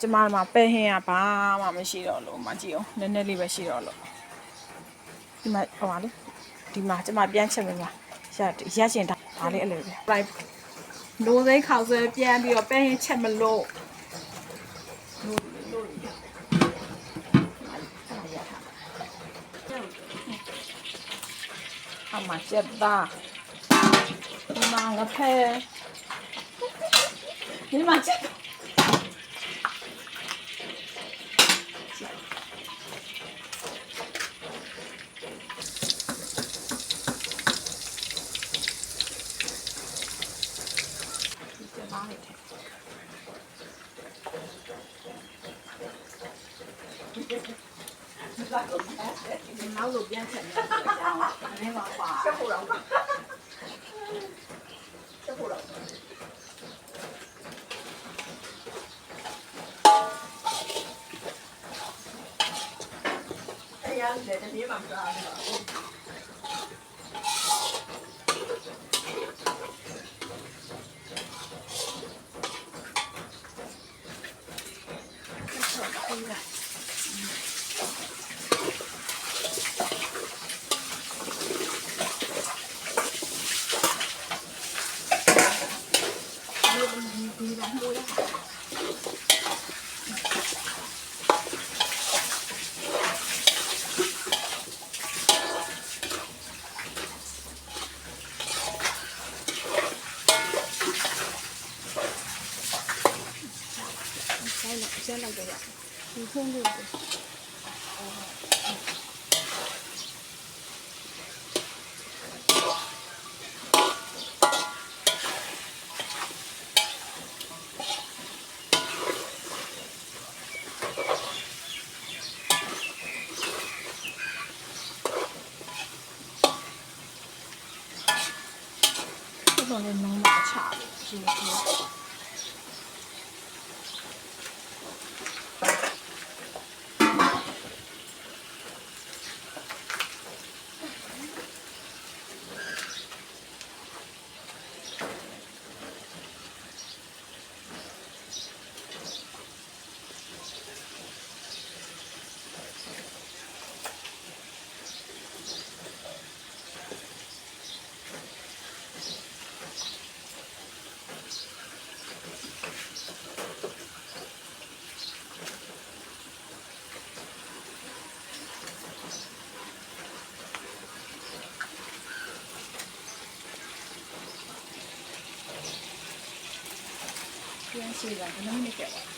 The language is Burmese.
ကျမမှာပဲဟင်းကဘာမှမရှိတော့လို့မကြည့်အောင်နည်းနည်းလေးပဲရှိတော့လို့ဒီမှာဟိုပါလေဒီမှာကျမပြန်ချက်မယ်မှာရက်ချင်တာဒါလေးအဲ့လိုပဲလိုက်နိုးစိမ့်ခေါက်ဆွဲပြန်ပြီးတော့ပဲဟင်းချက်မလို့လို့အမချက်တာဒီမှာငါဖဲဒီမှာချက်နောက်လို့ပြန်ချက်နေတယ်ကြောင်းနည်းမှာပါချက်ဖို့တော့ချက်ဖို့တော့အဲ့ရတဲ့တည်းမှမစားဘူး先来这样，你听这个。这种人能拿茶的，是不是？ပြန်စီလာနည်းနည်းပြပါ